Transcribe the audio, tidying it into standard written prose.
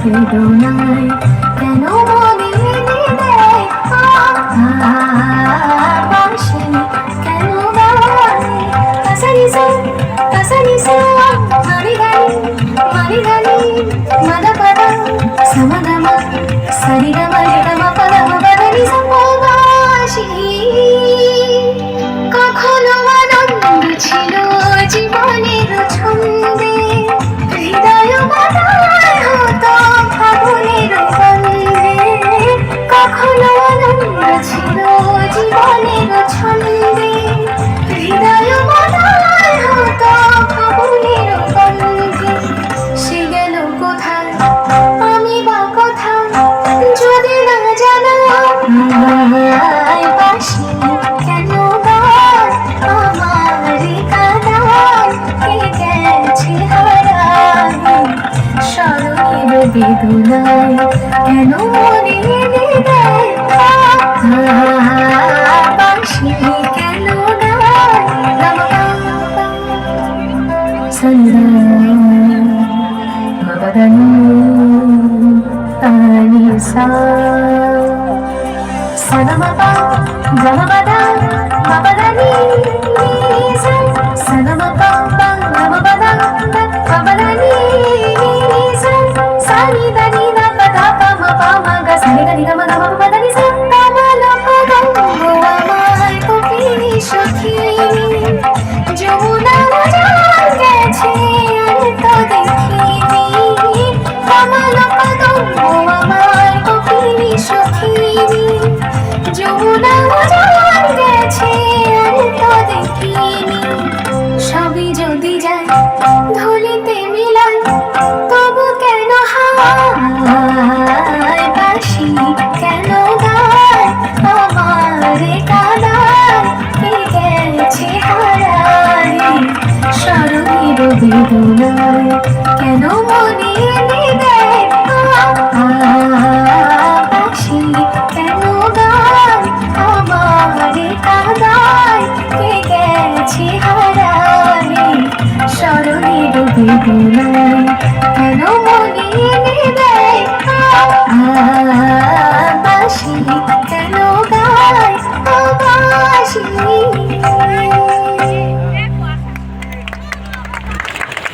বেদনায় কেন মনে দেয় বাঁশি কেন গায় কাসানিসা কাসানিসা মারি গানি মাদা পাদা সমাগমা সরিগমা রিগমা পদমা পদনি সম্পবাসি কখনো আনন্দ ছিল জীবনের ছন্দে হৃদয় বাধায় হতো ফাগুনের গন্ধে কখনো আনন্দ ছিল জীবনের ছন্দে হৃদয় বাধায় হতো ফাগুনের গন্ধে সে গেল কোথায় আমি বা কোথায় যদি না জানাই বাঁশি কেন গায় আমার কাদায় কে গেছে হারায় স্মরণের বেদনায় কেন মনে দেয় বাঁশি কেন গায় সন্ধ্যা মবদানি তানিসা সদমপা গমপদা মবদানি নিসা সদমপা গমপদা মবদানি নিসা সানি দানি না পদা পম পম গ সানি দানি গম গম পদানি সা তামালক গঙ্গো আমার কোকিলি সখী যমুনা জল গেছে আর তো দেখিনি তামালক গঙ্গো আমার কোকিলি সখী যমুনা জল গেছে আর তো দেখিনি সবই যদি যায় ধুলিতে মিলায় তবু কেন হায় বাঁশি কেন গায় আমার কাদায় কে গেছে হারায় স্মরণের বেদনায় কেন মনে দেয় বাঁশি কেন গায় আমার কাদায় কে গেছে হারায় স্মরণের বেদনায়